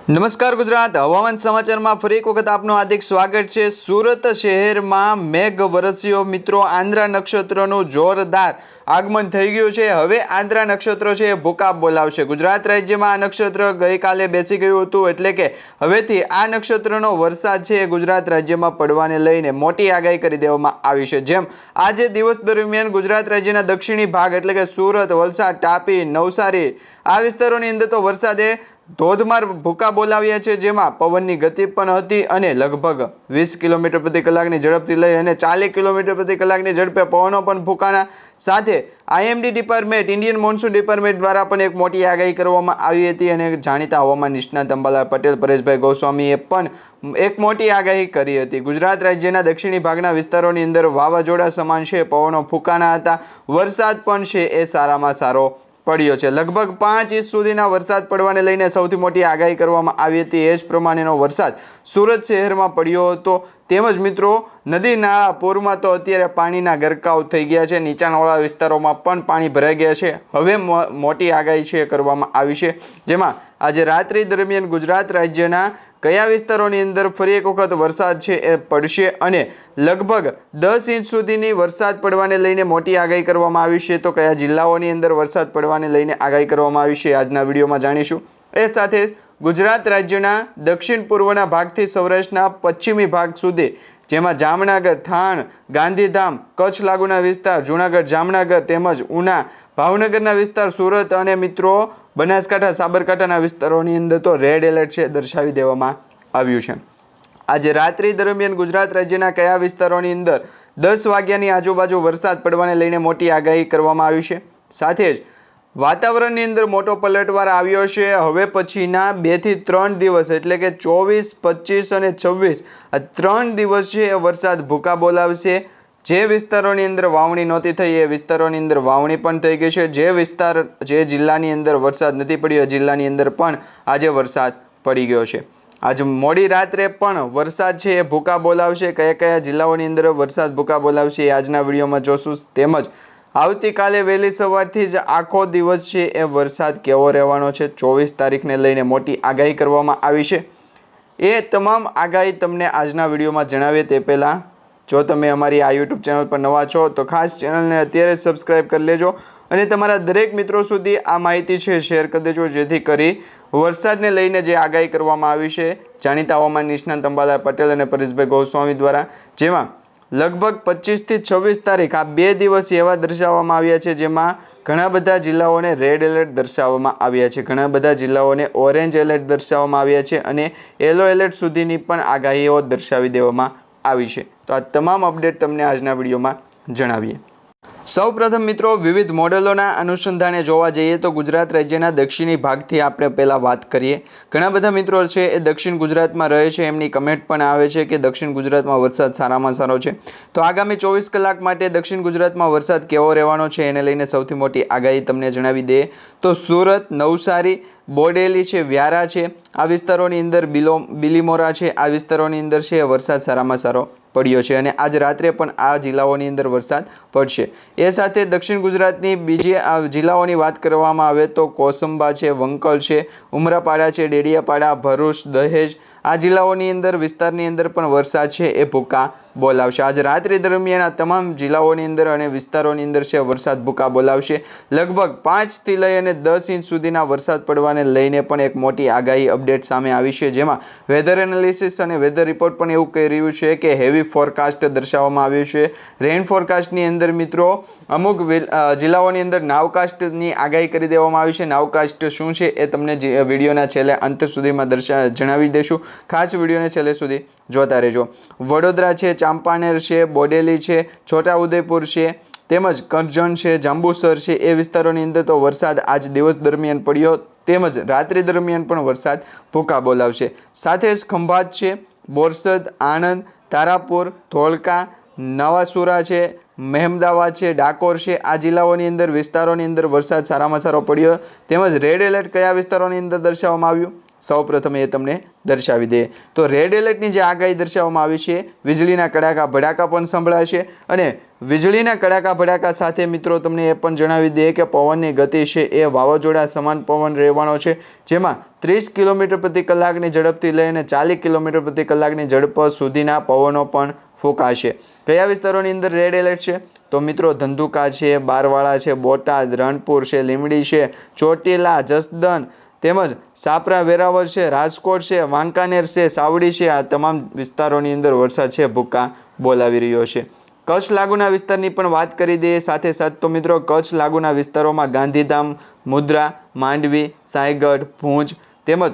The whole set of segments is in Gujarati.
નમસ્કાર ગુજરાત હવામાન સમાચારમાં ફરી એક વખત આપનું હાર્દિક સ્વાગત છે। સુરત શહેરમાં મેઘ વરસ્યો મિત્રો। આંદ્રા નક્ષત્રનું જોરદાર આગમન થઈ ગયું છે। હવે આંદ્રા નક્ષત્ર છે એ ભૂકા બોલાવશે। ગુજરાત રાજ્યમાં આ નક્ષત્ર ગઈકાલે બેસી ગયું હતું, એટલે કે હવેથી આ નક્ષત્રનો વરસાદ છે એ ગુજરાત રાજ્યમાં પડવાને લઈને મોટી આગાહી કરી દેવામાં આવી છે। જેમ આજે દિવસ દરમિયાન ગુજરાત રાજ્યના દક્ષિણી ભાગ એટલે કે સુરત, વલસાડ, તાપી, નવસારી આ વિસ્તારોની અંદર તો વરસાદે ધોધમાર ભૂકા બોલાવ્યા છે, જેમાં પવનની ગતિ પણ હતી અને લગભગ 20 કિલોમીટર પ્રતિ કલાકની ઝડપથી લઈ અને 40 કિલોમીટર પ્રતિ કલાકની ઝડપે પવનો પણ ફૂંકાના સાથે IMD department, Indian monsoon department દ્વારા પણ એક મોટી આગાહી કરવામાં આવી હતી અને જાણીતા હવામાન નિષ્ણાત અંબાલાલ પટેલ, પરેશભાઈ ગોસ્વામીએ પણ એક મોટી આગાહી કરી હતી। ગુજરાત રાજ્યના દક્ષિણી ભાગના વિસ્તારોની અંદર વાવાઝોડા સમાન છે પવનો ફૂંકાના હતા। વરસાદ પણ છે એ સારામાં સારો પડ્યો છે। લગભગ 5 ઇંચ સુધીના વરસાદ પડવાને લઈને સૌથી મોટી આગાહી કરવામાં આવી હતી। એ જ પ્રમાણેનો વરસાદ સુરત શહેરમાં પડ્યો હતો। તેમજ મિત્રો નદી નાળા પૂરમાં તો અત્યારે પાણીના ગરકાવ થઈ ગયા છે। નીચાણવાળા વિસ્તારોમાં પણ પાણી ભરાઈ ગયા છે। હવે મોટી આગાહી છે કરવામાં આવી છે, જેમાં આજે રાત્રિ દરમિયાન ગુજરાત રાજ્યના કયા વિસ્તારોની અંદર ફરી એક વખત વરસાદ છે એ પડશે અને લગભગ 10 ઇંચ સુધીની વરસાદ પડવાને લઈને મોટી આગાહી કરવામાં આવી છે। તો કયા જિલ્લાઓની અંદર વરસાદ પડવાને લઈને આગાહી કરવામાં આવી છે આજના વિડીયોમાં જાણીશું। એ સાથે ગુજરાત રાજ્યના દક્ષિણ પૂર્વના ભાગથી સૌરાષ્ટ્રના પશ્ચિમી ભાગ સુધી, જેમાં જામનગર, થાણ, ગાંધીધામ, કચ્છ લાગુના વિસ્તાર, જૂનાગઢ, જામનગર તેમજ ઉના, ભાવનગરના વિસ્તાર, સુરત અને મિત્રો બનાસકાંઠા, સાબરકાંઠાના વિસ્તારોની અંદર તો રેડ એલર્ટ છે દર્શાવી દેવામાં આવ્યું છે। આજે રાત્રિ દરમિયાન ગુજરાત રાજ્યના કયા વિસ્તારોની અંદર 10 વાગ્યાની આજુબાજુ વરસાદ પડવાને લઈને મોટી આગાહી કરવામાં આવી છે। સાથે જ વાતાવરણની અંદર મોટો પલટવાર આવ્યો છે। હવે પછીના 2 થી 3 દિવસ એટલે કે 24, 25 અને 26 આ 3 દિવસ છે એ વરસાદ ભૂકા બોલાવશે। જે વિસ્તારોની અંદર વાવણી નહોતી થઈ એ વિસ્તારોની અંદર વાવણી પણ થઈ ગઈ છે। જે જિલ્લાની અંદર વરસાદ નથી પડ્યો એ જિલ્લાની અંદર પણ આજે વરસાદ પડી ગયો છે। આજ મોડી રાત્રે પણ વરસાદ છે એ ભૂકા બોલાવશે। કયા કયા જિલ્લાઓની અંદર વરસાદ ભૂકા બોલાવશે એ આજના વિડીયોમાં જોશું। તેમજ આવતીકાલે વહેલી સવારથી જ આખો દિવસ છે એ વરસાદ કેવો રહેવાનો છે 24 તારીખને લઈને મોટી આગાહી કરવામાં આવી છે। એ તમામ આગાહી તમને આજના વિડીયોમાં જણાવીએ તે પહેલાં જો તમે અમારી આ યુટ્યુબ ચેનલ પર નવા છો તો ખાસ ચેનલને અત્યારે સબસ્ક્રાઈબ કરી લેજો અને તમારા દરેક મિત્રો સુધી આ માહિતી છે શેર કરી દેજો, જેથી કરી વરસાદને લઈને જે આગાહી કરવામાં આવી છે જાણીતા હવામાન નિષ્ણાત અંબાલાલ પટેલ અને પરેશભાઈ ગોસ્વામી દ્વારા, જેમાં લગભગ 25 થી 26 તારીખ આ 2 દિવસ એવા દર્શાવવામાં આવ્યા છે જેમાં ઘણા બધા જિલ્લાઓને રેડ એલર્ટ દર્શાવવામાં આવ્યા છે, ઘણા બધા જિલ્લાઓને ઓરેન્જ એલર્ટ દર્શાવવામાં આવ્યા છે અને યલો એલર્ટ સુધીની પણ આગાહીઓ દર્શાવી દેવામાં આવી છે। તો આ તમામ અપડેટ તમને આજના વિડીયોમાં જણાવીએ। સૌપ્રથમ મિત્રો વિવિધ મોડેલોના અનુસંધાને જોવા જઈએ તો ગુજરાત રાજ્યના દક્ષિણી ભાગથી આપણે પહેલાં વાત કરીએ। ઘણા બધા મિત્રો છે એ દક્ષિણ ગુજરાતમાં રહે છે, એમની કમેન્ટ પણ આવે છે કે દક્ષિણ ગુજરાતમાં વરસાદ સારામાં સારો છે। તો આગામી 24 કલાક માટે દક્ષિણ ગુજરાતમાં વરસાદ કેવો રહેવાનો છે એને લઈને સૌથી મોટી આગાહી તમને જણાવી દઈએ તો સુરત, નવસારી, બોડેલી છે, વ્યારા છે આ વિસ્તારોની અંદર, બિલીમોરા છે આ વિસ્તારોની અંદર છે વરસાદ સારામાં સારો પડ્યો છે અને આજ રાત્રે પણ આ જિલ્લાઓની અંદર વરસાદ પડશે। એ સાથે દક્ષિણ ગુજરાતની બીજી જિલ્લાઓની વાત કરવામાં આવે તો કોસંબા છે, વંકલ છે, ઉમરાપાડા છે, ડેડિયાપાડા, ભરૂચ, દહેજ આ જિલ્લાઓની અંદર વિસ્તારની અંદર પણ વરસાદ છે એ ભૂકા બોલાવશે। આજ રાત્રિ દરમિયાન આ તમામ જિલ્લાઓની અંદર અને વિસ્તારોની અંદર છે વરસાદ ભૂકા બોલાવશે। લગભગ 5 થી લઈ અને 10 ઇંચ સુધીના વરસાદ પડવાને લઈને પણ એક મોટી આગાહી અપડેટ સામે આવી છે, જેમાં વેધર એનાલિસિસ અને વેધર રિપોર્ટ પણ એવું કહી રહ્યું છે કે હેવી ફોરકાસ્ટ દર્શાવવામાં આવ્યું છે। રેઇન ફોરકાસ્ટની અંદર મિત્રો અમુક જિલ્લાઓની અંદર નાવકાસ્ટની આગાહી કરી દેવામાં આવી છે। નાવકાસ્ટ શું છે એ તમને વિડીયોના છેલ્લે અંત સુધીમાં જણાવી દઈશું, ખાસ વિડીયોને છેલ્લે સુધી જોતા રહેજો। વડોદરા છે, ચાંપાનેર છે, બોડેલી છે, છોટાઉદેપુર છે તેમજ કરજણ છે, જાંબુસર છે એ વિસ્તારોની અંદર તો વરસાદ આજ દિવસ દરમિયાન પડ્યો તેમજ રાત્રિ દરમિયાન પણ વરસાદ ભૂકા બોલાવશે। સાથે જ ખંભાત છે, બોરસદ, આણંદ, તારાપુર, ધોળકા, નવાસુરા છે, મહેમદાવાદ છે, ડાકોર છે આ જિલ્લાઓની અંદર વિસ્તારોની અંદર વરસાદ સારામાં સારો પડ્યો। તેમજ રેડ એલર્ટ કયા વિસ્તારોની અંદર દર્શાવવામાં આવ્યું સૌપ્રથમ એ તમને દર્શાવી દઈએ. તો રેડ એલર્ટની જે આગાહી દર્શાવવામાં આવી છે, વીજળીના કડાકા ભડાકા પણ સંભળાશે અને વીજળીના કડાકા ભડાકા સાથે મિત્રો તમને એ પણ જણાવી દઈએ કે પવનની ગતિ છે એ વાવાઝોડા સમાન પવન રહેવાનો છે, જેમાં 30 કિલોમીટર પ્રતિ કલાકની ઝડપથી લઈને 40 કિલોમીટર પ્રતિ કલાકની ઝડપ સુધીના પવનો પણ ફૂંકાશે. કયા વિસ્તારોની અંદર રેડ એલર્ટ છે? તો મિત્રો ધંધુકા છે, બારવાળા છે, બોટાદ, રણપુર છે, લીંબડી છે, ચોટીલા, જસદન તેમજ સાપરા, વેરાવળ છે, રાજકોટ છે, વાંકાનેર છે, સાવડી છે, આ તમામ વિસ્તારોની અંદર વરસાદ છે ભૂકા બોલાવી રહ્યો છે. કચ્છ લાગુના વિસ્તારની પણ વાત કરી દઈએ સાથે તો મિત્રો કચ્છ લાગુના વિસ્તારોમાં ગાંધીધામ, મુદ્રા, માંડવી, સાયગઢ, ભુજ તેમજ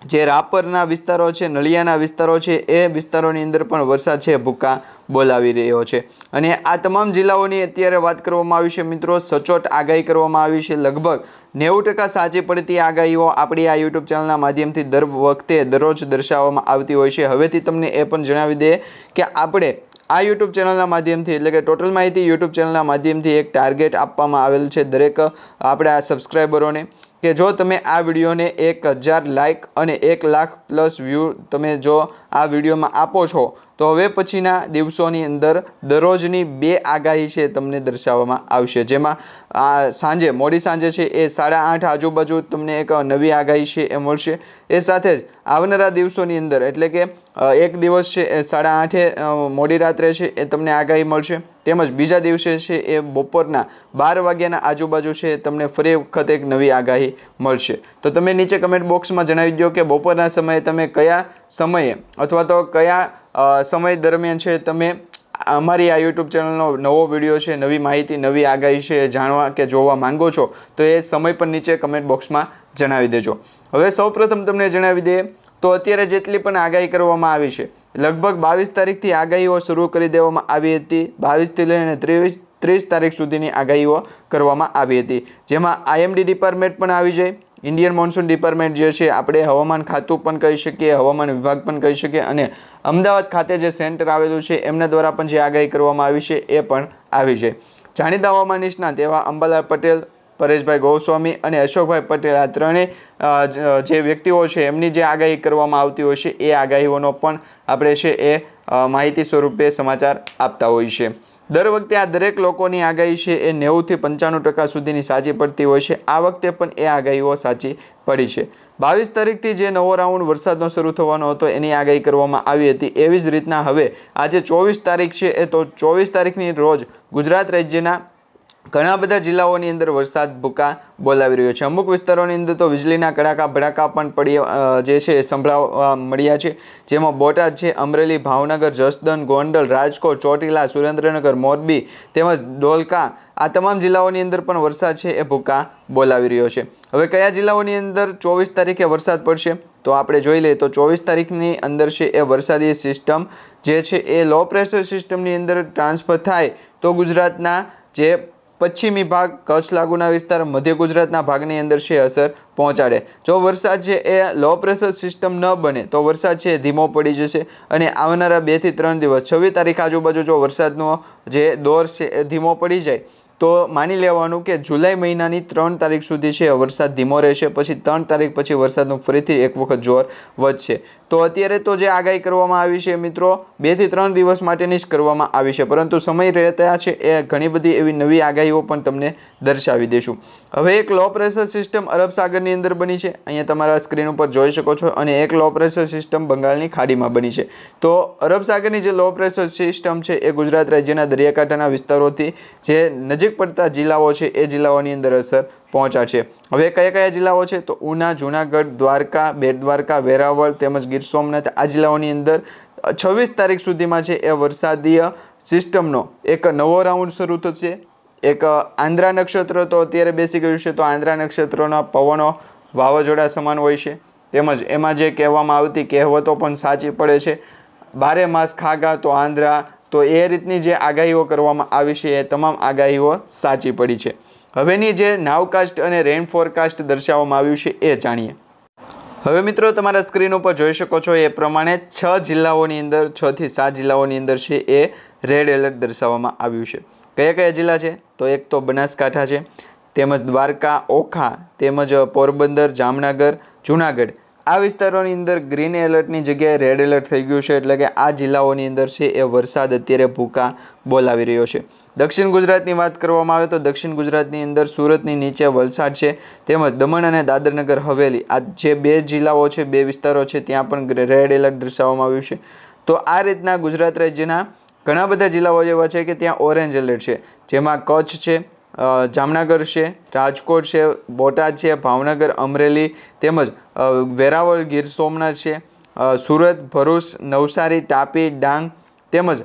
જે રાપરના વિસ્તારો છે, નળિયાના વિસ્તારો છે, એ વિસ્તારોની અંદર પણ વરસાદ છે ભૂકા બોલાવી રહ્યો છે. અને આ તમામ જિલ્લાઓની અત્યારે વાત કરવામાં આવી છે મિત્રો. સચોટ આગાહી કરવામાં આવી છે. લગભગ 90% સાચી પડતી આગાહીઓ આપણી આ યુટ્યુબ ચેનલના માધ્યમથી દર વખતે દરરોજ દર્શાવવામાં આવતી હોય છે. હવેથી તમને એ પણ જણાવી દઈએ કે આપણે આ યુટ્યુબ ચેનલના માધ્યમથી એટલે કે ટોટલ માહિતી યુટ્યુબ ચેનલના માધ્યમથી એક ટાર્ગેટ આપવામાં આવેલ છે દરેક આપણે આ સબસ્ક્રાઈબરોને, કે જો તમે આ વિડીયોને 1000 લાઇક અને 1 લાખ પ્લસ વ્યૂ તમે જો આ વિડીયોમાં આપો છો તો હવે પછીના દિવસોની અંદર દરરોજની 2 આગાહી છે તમને દર્શાવવામાં આવશે, જેમાં સાંજે મોડી સાંજે છે એ 8:30 આજુબાજુ તમને એક નવી આગાહી છે એ મળશે. એ સાથે જ આવનારા દિવસોની અંદર એટલે કે એક દિવસ છે એ 8:30 મોડી રાત્રે છે એ તમને આગાહી મળશે. તેમજ બીજા દિવસે છે એ બપોરના 12 વાગ્યાના આજુબાજુ છે તમને ફરી વખત એક નવી આગાહી મળશે. તો તમે નીચે કમેન્ટ બોક્સમાં જણાવી દો કે બપોરના સમયે તમે કયા સમયે અથવા તો કયા સમય દરમિયાન છે તમે અમારી આ યુટ્યુબ ચેનલનો નવો વિડીયો છે, નવી માહિતી, નવી આગાહી છે એ જાણવા કે જોવા માંગો છો, તો એ સમય પણ નીચે કમેન્ટ બોક્સમાં જણાવી દેજો. હવે સૌપ્રથમ તમને જણાવી દઈએ તો અત્યારે જેટલી પણ આગાહી કરવામાં આવી છે, લગભગ 22 તારીખથી આગાહીઓ શરૂ કરી દેવામાં આવી હતી. 22થી લઈને 30 તારીખ સુધીની આગાહીઓ કરવામાં આવી હતી, જેમાં IMD ડિપાર્ટમેન્ટ પણ આવી જાય, ઇન્ડિયન મોન્સૂન ડિપાર્ટમેન્ટ જે છે આપણે હવામાન ખાતું પણ કહી શકીએ, હવામાન વિભાગ પણ કહી શકીએ, અને અમદાવાદ ખાતે જે સેન્ટર આવેલું છે એમના દ્વારા પણ જે આગાહી કરવામાં આવી છે એ પણ આવી જાય. જાણીતા હવામાન નિષ્ણાત એવા અંબાલાલ પટેલ, પરેશભાઈ ગોસ્વામી અને અશોકભાઈ પટેલ, આ ત્રણેય જે વ્યક્તિઓ છે એમની જે આગાહી કરવામાં આવતી હોય છે એ આગાહીઓનો પણ આપણે છે એ માહિતી સ્વરૂપે સમાચાર આપતા હોય છે. દર વખતે આ દરેક લોકોની આગાહી છે એ 90થી 95% સુધીની સાચી પડતી હોય છે. આ વખતે પણ એ આગાહીઓ સાચી પડી છે. 22 તારીખથી જે નવો રાઉન્ડ વરસાદનો શરૂ થવાનો હતો એની આગાહી કરવામાં આવી હતી. એવી જ રીતના હવે આજે 24 તારીખ છે, એ તો 24 તારીખની રોજ ગુજરાત રાજ્યના ઘણા બધા જિલ્લાઓની અંદર વરસાદ ભૂકા બોલાવી રહ્યો છે. અમુક વિસ્તારોની અંદર તો વીજળીના કડાકા ભડાકા પણ જે છે એ સંભળાવા મળ્યા છે, જેમાં બોટાદ છે, અમરેલી, ભાવનગર, જસદન, ગોંડલ, રાજકોટ, ચોટીલા, સુરેન્દ્રનગર, મોરબી તેમજ ધોળકા, આ તમામ જિલ્લાઓની અંદર પણ વરસાદ છે એ ભૂકા બોલાવી રહ્યો છે. હવે કયા જિલ્લાઓની અંદર 24 તારીખે વરસાદ પડશે તો આપણે જોઈ લઈએ તો 24 તારીખની અંદર છે એ વરસાદી સિસ્ટમ જે છે એ લો પ્રેશર સિસ્ટમની અંદર ટ્રાન્સફર થાય તો ગુજરાતના જે પશ્ચિમી ભાગ, કચ્છ લાગુના વિસ્તાર, મધ્ય ગુજરાતના ભાગની અંદર છે અસર પહોંચાડે. જો વરસાદ છે એ લો પ્રેશર સિસ્ટમ ન બને તો વરસાદ છે ધીમો પડી જશે અને આવનારા 2 થી 3 દિવસ 26 તારીખ આજુબાજુ જો વરસાદનો જે દોર છે એ ધીમો પડી જાય તો માની લેવાનું કે જુલાઈ મહિનાની 3 તારીખ સુધી છે વરસાદ ધીમો રહેશે. પછી 3 તારીખ પછી વરસાદનું ફરીથી એક વખત જોર વધશે. તો અત્યારે તો જે આગાહી કરવામાં આવી છે મિત્રો 2 થી 3 દિવસ માટેની જ કરવામાં આવી છે, પરંતુ સમય રહેતા છે એ ઘણી બધી એવી નવી આગાહીઓ પણ તમને દર્શાવી દઈશું. હવે એક લો પ્રેશર સિસ્ટમ અરબ સાગરની અંદર બની છે, અહીંયા તમારા સ્ક્રીન ઉપર જોઈ શકો છો, અને એક લો પ્રેશર સિસ્ટમ બંગાળની ખાડીમાં બની છે. તો અરબ સાગરની જે લો પ્રેશર સિસ્ટમ છે એ ગુજરાત રાજ્યના દરિયાકાંઠાના વિસ્તારોથી જે નજીક પડતા જિલ્લાઓ છે એ જિલ્લાઓની અંદર અસર પહોંચાડશે. હવે કયા કયા જિલ્લાઓ છે તો ઉના, જૂનાગઢ, દ્વારકા, બેટ દ્વારકા, વેરાવળ તેમજ ગીર સોમનાથ, આ જિલ્લાઓની અંદર 26 તારીખ સુધીમાં છે એ વરસાદીય સિસ્ટમનો એક નવો રાઉન્ડ શરૂ થશે. એક આંદ્રા નક્ષત્ર તો અત્યારે બેસી ગયું છે, તો આંદ્રા નક્ષત્રના પવનો વાવાઝોડા સમાન હોય છે, તેમજ એમાં જે કહેવામાં આવતી કહેવતો પણ સાચી પડે છે. 12 માસ ખાગા તો આંદ્રા, તો એ રીતની જે આગાહીઓ કરવામાં આવી છે એ તમામ આગાહીઓ સાચી પડી છે. હવેની જે નાવકાસ્ટ અને રેન ફોરકાસ્ટ દર્શાવવામાં આવ્યું છે એ જાણીએ. હવે મિત્રો તમારા સ્ક્રીન ઉપર જોઈ શકો છો એ પ્રમાણે 6 જિલ્લાઓની અંદર 6 થી 7 જિલ્લાઓની અંદર છે એ રેડ એલર્ટ દર્શાવવામાં આવ્યું છે. કયા કયા જિલ્લા છે તો એક તો બનાસકાંઠા છે, તેમજ દ્વારકા, ઓખા તેમજ પોરબંદર, જામનગર, જૂનાગઢ, આ વિસ્તારોની અંદર ગ્રીન એલર્ટની જગ્યાએ રેડ એલર્ટ થઈ ગયું છે, એટલે કે આ જિલ્લાઓની અંદર છે એ વરસાદ અત્યારે ભૂકા બોલાવી રહ્યો છે. દક્ષિણ ગુજરાતની વાત કરવામાં આવે તો દક્ષિણ ગુજરાતની અંદર સુરતની નીચે વલસાડ છે, તેમજ દમણ અને દાદરનગર હવેલી, આ જે 2 જિલ્લાઓ છે, 2 વિસ્તારો છે, ત્યાં પણ રેડ એલર્ટ દર્શાવવામાં આવ્યું છે. તો આ રીતના ગુજરાત રાજ્યના ઘણા બધા જિલ્લાઓ એવા છે કે ત્યાં ઓરેન્જ એલર્ટ છે, જેમાં કચ્છ છે, જામનગર છે, રાજકોટ છે, બોટાદ છે, ભાવનગર, અમરેલી, તેમજ વેરાવળ, ગીર સોમનાથ છે, સુરત, ભરૂચ, નવસારી, તાપી, ડાંગ, તેમજ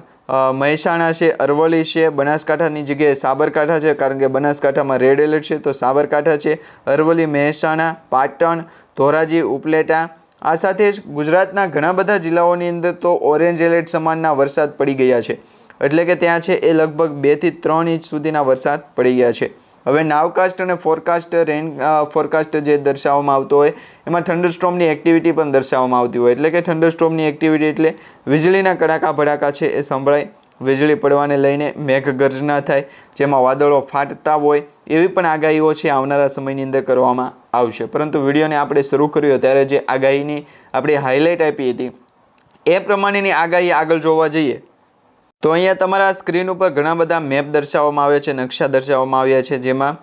મહેસાણા છે, અરવલ્લી છે, બનાસકાંઠાની જગ્યાએ સાબરકાંઠા છે, કારણ કે બનાસકાંઠામાં રેડ એલર્ટ છે, તો સાબરકાંઠા છે, અરવલ્લી, મહેસાણા, પાટણ, ધોરાજી, ઉપલેટા, આ સાથે જ ગુજરાતના ઘણા બધા જિલ્લાઓની અંદર તો ઓરેન્જ એલર્ટ સમાનના વરસાદ પડી ગયા છે, એટલે કે ત્યાં છે એ લગભગ 2 થી 3 ઇંચ સુધીના વરસાદ પડી ગયા છે. હવે નાવકાસ્ટ અને ફોરકાસ્ટ, રેન ફોરકાસ્ટ જે દર્શાવવામાં આવતો હોય એમાં થંડરસ્ટોર્મની એક્ટિવિટી પણ દર્શાવવામાં આવતી હોય, એટલે કે થંડરસ્ટોર્મની એક્ટિવિટી એટલે વીજળીના કડાકા ભડાકા છે એ સંભળાય, વીજળી પડવાને લઈને મેઘગર્જના થાય, જેમાં વાદળો ફાટતા હોય, એવી પણ આગાહીઓ છે આવનારા સમયની અંદર કરવામાં આવશે. પરંતુ વિડીયોને આપણે શરૂ કર્યો ત્યારે જે આગાહીની આપણે હાઇલાઇટ આપી હતી એ પ્રમાણેની આગાહી આગળ જોવા જઈએ તો અહીંયા તમારા સ્ક્રીન ઉપર ઘણા બધા મેપ દર્શાવવામાં આવ્યા છે, નકશા દર્શાવવામાં આવ્યા છે, જેમાં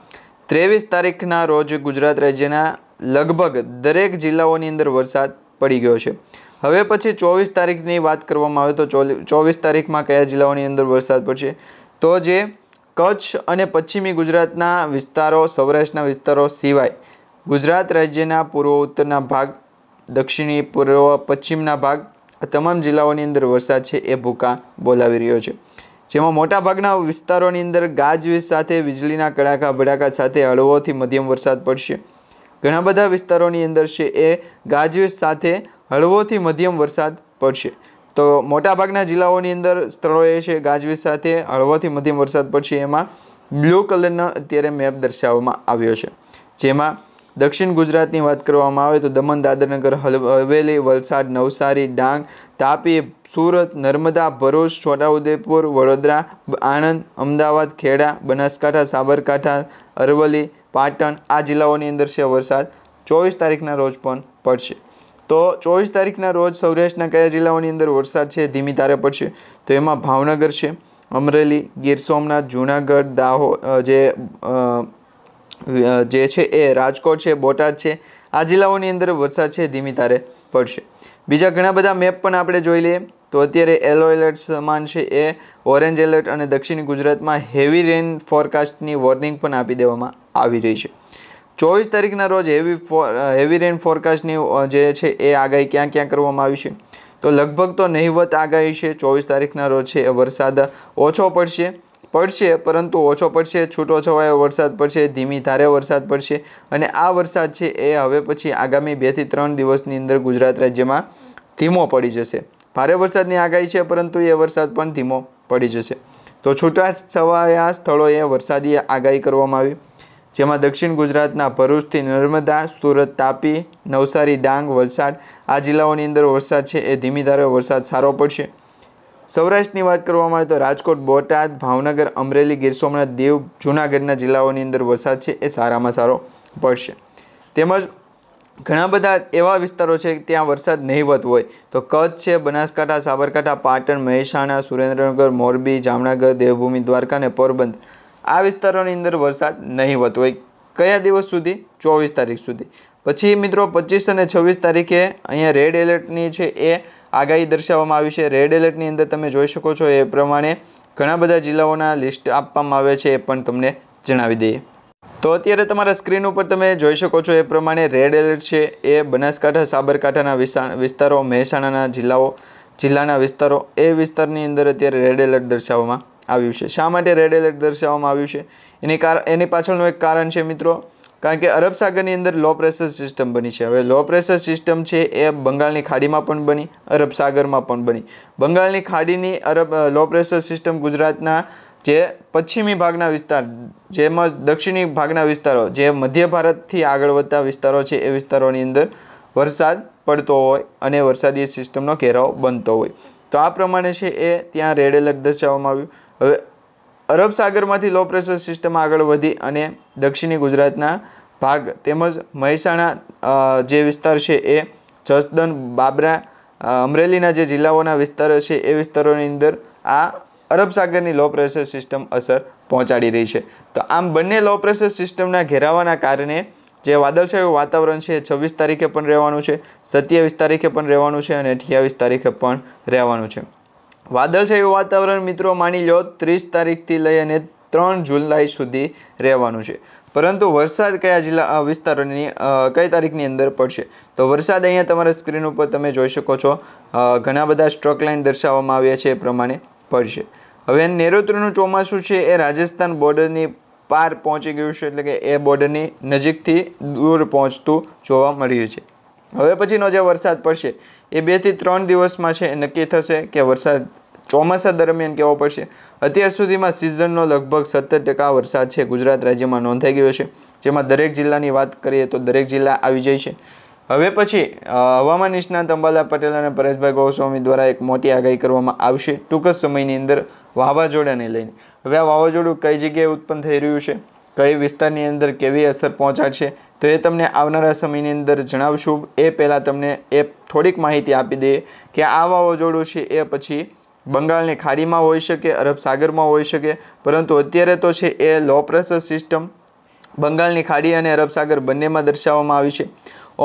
23 તારીખના રોજ ગુજરાત રાજ્યના લગભગ દરેક જિલ્લાઓની અંદર વરસાદ પડી ગયો છે. હવે પછી 24 તારીખની વાત કરવામાં આવે તો 24 તારીખમાં કયા જિલ્લાઓની અંદર વરસાદ પડશે, તો જે કચ્છ અને પશ્ચિમી ગુજરાતના વિસ્તારો, સૌરાષ્ટ્રના વિસ્તારો સિવાય ગુજરાત રાજ્યના પૂર્વ ઉત્તરના ભાગ, દક્ષિણી પૂર્વ પશ્ચિમના ભાગ, આ તમામ જિલ્લાઓની અંદર વરસાદ છે એ ભૂકા બોલાવી રહ્યો છે, જેમાં મોટાભાગના વિસ્તારોની અંદર ગાજવીજ સાથે વીજળીના કડાકા ભડાકા સાથે હળવોથી મધ્યમ વરસાદ પડશે. ઘણા બધા વિસ્તારોની અંદર છે એ ગાજવીજ સાથે હળવોથી મધ્યમ વરસાદ પડશે. તો મોટાભાગના જિલ્લાઓની અંદર સ્થળોએ છે ગાજવીજ સાથે હળવોથી મધ્યમ વરસાદ પડશે. એમાં બ્લુ કલરનો અત્યારે મેપ દર્શાવવામાં આવ્યો છે, જેમાં દક્ષિણ ગુજરાતની વાત કરવામાં આવે તો દમણ, દાદરનગર હવેલી, વલસાડ, નવસારી, ડાંગ, તાપી, સુરત, નર્મદા, ભરૂચ, છોટાઉદેપુર, વડોદરા, આણંદ, અમદાવાદ, ખેડા, બનાસકાંઠા, સાબરકાંઠા, અરવલ્લી, પાટણ, આ જિલ્લાઓની અંદર છે વરસાદ 24 તારીખના રોજ પણ પડશે. તો 24 તારીખના રોજ સૌરાષ્ટ્રના કયા જિલ્લાઓની અંદર વરસાદ છે ધીમી ધારે પડશે, તો એમાં ભાવનગર છે, અમરેલી, ગીર સોમનાથ, જૂનાગઢ, દાહોદ, જે છે એ રાજકોટ છે, બોટાદ છે, આ જિલ્લાઓની અંદર વરસાદ છે ધીમી ધારે પડશે. બીજા ઘણા બધા મેપ પણ આપણે જોઈ લઈએ તો અત્યારે યલો એલર્ટ સમાન છે એ ઓરેન્જ એલર્ટ અને દક્ષિણ ગુજરાતમાં હેવી રેન ફોરકાસ્ટની વોર્નિંગ પણ આપી દેવામાં આવી રહી છે. 24 તારીખના રોજ હેવી રેન ફોરકાસ્ટની જે છે એ આગાહી ક્યાં ક્યાં કરવામાં આવી છે, તો લગભગ તો નહિવત આગાહી છે. 24 તારીખના રોજ છે વરસાદ ઓછો પડશે, પરંતુ ઓછો પડશે, છૂટો છવાયો વરસાદ પડશે, ધીમી ધારે વરસાદ પડશે, અને આ વરસાદ છે એ હવે પછી આગામી 2 થી 3 દિવસની અંદર ગુજરાત રાજ્યમાં ધીમો પડી જશે. ભારે વરસાદની આગાહી છે, પરંતુ એ વરસાદ પણ ધીમો પડી જશે. તો છૂટા છવાયા સ્થળોએ વરસાદી આગાહી કરવામાં આવી, જેમાં દક્ષિણ ગુજરાતના ભરૂચથી નર્મદા, સુરત, તાપી, નવસારી, ડાંગ, વલસાડ, આ જિલ્લાઓની અંદર વરસાદ છે એ ધીમી ધારે વરસાદ સારો પડશે. સૌરાષ્ટ્રની વાત કરવામાં આવે તો રાજકોટ, બોટાદ, ભાવનગર, અમરેલી, ગીર સોમનાથ, દીવ, જૂનાગઢના જિલ્લાઓની અંદર વરસાદ છે એ સારામાં સારો પડશે. તેમજ ઘણા બધા એવા વિસ્તારો છે ત્યાં વરસાદ નહિવત હોય, તો કચ્છ છે, બનાસકાંઠા, સાબરકાંઠા, પાટણ, મહેસાણા, સુરેન્દ્રનગર, મોરબી, જામનગર, દેવભૂમિ, દ્વારકા અને પોરબંદર, આ વિસ્તારોની અંદર વરસાદ નહિવત હોય. કયા દિવસ સુધી? 24 તારીખ સુધી. પછી મિત્રો 25 અને 26 તારીખે અહીંયા રેડ એલર્ટની છે એ આગાહી દર્શાવવામાં આવી છે. રેડ એલર્ટની અંદર તમે જોઈ શકો છો એ પ્રમાણે ઘણા બધા જિલ્લાઓના લિસ્ટ આપવામાં આવે છે, એ પણ તમને જણાવી દઈએ. તો અત્યારે તમારા સ્ક્રીન ઉપર તમે જોઈ શકો છો એ પ્રમાણે રેડ એલર્ટ છે એ બનાસકાંઠા, સાબરકાંઠાના વિસ્તારો, મહેસાણાના જિલ્લાના વિસ્તારો, એ વિસ્તારની અંદર અત્યારે રેડ એલર્ટ દર્શાવવામાં આવ્યું છે. શા માટે રેડ એલર્ટ દર્શાવવામાં આવ્યું છે? એની પાછળનું એક કારણ છે મિત્રો, કારણ કે અરબ સાગરની અંદર લો પ્રેશર સિસ્ટમ બની છે. હવે લો પ્રેશર સિસ્ટમ છે એ બંગાળની ખાડીમાં પણ બની, અરબ સાગરમાં પણ બની. બંગાળની ખાડીની લો પ્રેશર સિસ્ટમ ગુજરાતના જે પશ્ચિમી ભાગના વિસ્તાર, જેમાં દક્ષિણી ભાગના વિસ્તારો, જે મધ્ય ભારતથી આગળ વધતા વિસ્તારો છે એ વિસ્તારોની અંદર વરસાદ પડતો હોય અને વરસાદી સિસ્ટમનો ઘેરાવ બનતો હોય, તો આ પ્રમાણે છે એ ત્યાં રેડ એલર્ટ દર્શાવવામાં આવ્યું. હવે અરબ સાગરમાંથી લો પ્રેશર સિસ્ટમ આગળ વધી અને દક્ષિણી ગુજરાતના ભાગ તેમજ મહેસાણા જે વિસ્તાર છે એ જસદણ, બાબરા, અમરેલીના જે જિલ્લાઓના વિસ્તારો છે એ વિસ્તારોની અંદર આ અરબ સાગરની લો પ્રેશર સિસ્ટમ અસર પહોંચાડી રહી છે. તો આમ બંને લો પ્રેશર સિસ્ટમના ઘેરાવાના કારણે જે વાદળછાયું વાતાવરણ છે 26 તારીખે પણ રહેવાનું છે, 27 તારીખે પણ રહેવાનું છે અને 28 તારીખે પણ રહેવાનું છે. વાદળછાયું વાતાવરણ મિત્રો માની લો 30 તારીખથી લઈ અને 3 જુલાઈ સુધી રહેવાનું છે. પરંતુ વરસાદ કયા વિસ્તારોની કઈ તારીખની અંદર પડશે? તો વરસાદ અહીંયા તમારા સ્ક્રીન ઉપર તમે જોઈ શકો છો, ઘણા બધા સ્ટ્રોક લાઇન દર્શાવવામાં આવ્યા છે એ પ્રમાણે પડશે. હવે નૈઋત્યનું ચોમાસું છે એ રાજસ્થાન બોર્ડરની પાર પહોંચી ગયું છે, એટલે કે એ બોર્ડરની નજીકથી દૂર પહોંચતું જોવા મળ્યું છે. હવે પછીનો જે વરસાદ પડશે એ 2 થી 3 દિવસમાં છે નક્કી થશે કે વરસાદ ચોમાસા દરમિયાન કેવો પડશે. અત્યાર સુધીમાં સિઝનનો લગભગ 70% વરસાદ છે ગુજરાત રાજ્યમાં નોંધાઈ ગયો છે, જેમાં દરેક જિલ્લાની વાત કરીએ તો દરેક જિલ્લા આવી જાય છે. હવે પછી હવામાન નિષ્ણાત અંબાલાલ પટેલ અને પરેશભાઈ ગોસ્વામી દ્વારા એક મોટી આગાહી કરવામાં આવશે ટૂંક જ સમયની અંદર વાવાઝોડાને લઈને. હવે આ વાવાઝોડું કઈ જગ્યાએ ઉત્પન્ન થઈ રહ્યું છે, કઈ વિસ્તારની અંદર કેવી અસર પહોંચાડશે, તો એ તમને આવનારા સમયની અંદર જણાવશું. એ પહેલાં તમને એ થોડીક માહિતી આપી દઈએ કે આ વાવાઝોડું છે એ પછી બંગાળની ખાડીમાં હોઈ શકે, અરબ સાગરમાં હોઈ શકે, પરંતુ અત્યારે તો છે એ લો પ્રેશર સિસ્ટમ બંગાળની ખાડી અને અરબ સાગર બંનેમાં દર્શાવવામાં આવી છે.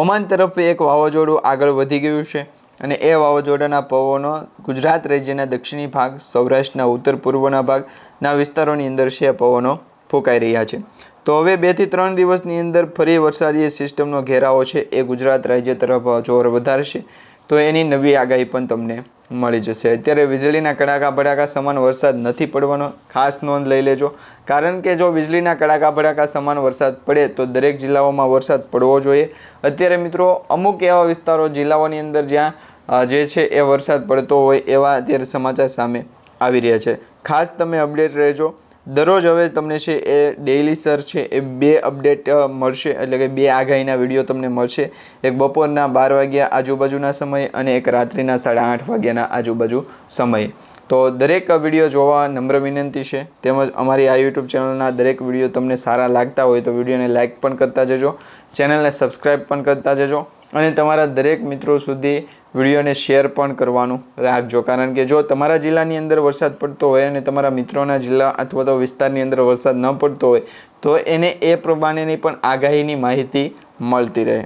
ઓમાન તરફ એક વાવાઝોડું આગળ વધી ગયું છે અને એ વાવાઝોડાના પવનો ગુજરાત રાજ્યના દક્ષિણી ભાગ, સૌરાષ્ટ્રના ઉત્તર પૂર્વના ભાગના વિસ્તારોની અંદર છે પવનો ફૂંકાઈ રહ્યા છે. તો હવે 2 થી 3 દિવસની અંદર ફરી વરસાદી સિસ્ટમનો ઘેરાવો છે એ ગુજરાત રાજ્ય તરફ જોર વધારશે. તો એની નવી આગાહી પણ તમને મળી જશે. અત્યારે વીજળીના કડાકા ભડાકા સમાન વરસાદ નથી પડવાનો, ખાસ નોંધ લઈ લેજો. કારણ કે જો વીજળીના કડાકા ભડાકા સમાન વરસાદ પડે તો દરેક જિલ્લાઓમાં વરસાદ પડવો જોઈએ. અત્યારે મિત્રો અમુક એવા વિસ્તારો જિલ્લાઓની અંદર જ્યાં જે છે એ વરસાદ પડતો હોય એવા અત્યારે સમાચાર સામે આવી રહ્યા છે. ખાસ તમે અપડેટ રહેજો. દરરોજ હવે તમને છે એ ડેઇલી સર છે એ 2 અપડેટ મળશે, એટલે કે 2 આગાહીના વિડીયો તમને મળશે. એક બપોરના 12 વાગ્યા આજુબાજુના સમયે અને એક રાત્રિના 8:30 વાગ્યાના આજુબાજુ સમયે. તો દરેક વિડીયો જોવા નમ્ર વિનંતી છે. તેમજ અમારી આ યુટ્યુબ ચેનલના દરેક વિડીયો તમને સારા લાગતા હોય તો વિડીયોને લાઇક પણ કરતા જજો, ચેનલને સબસ્ક્રાઈબ પણ કરતા જજો અને તમારા દરેક મિત્રો સુધી વિડીયોને શેર પણ કરવાનું રાખજો. કારણ કે જો તમારા જિલ્લાની અંદર વરસાદ પડતો હોય અને તમારા મિત્રોના જિલ્લા અથવા તો વિસ્તારની અંદર વરસાદ ન પડતો હોય તો એને એ પ્રમાણેની પણ આગાહીની માહિતી મળતી રહે.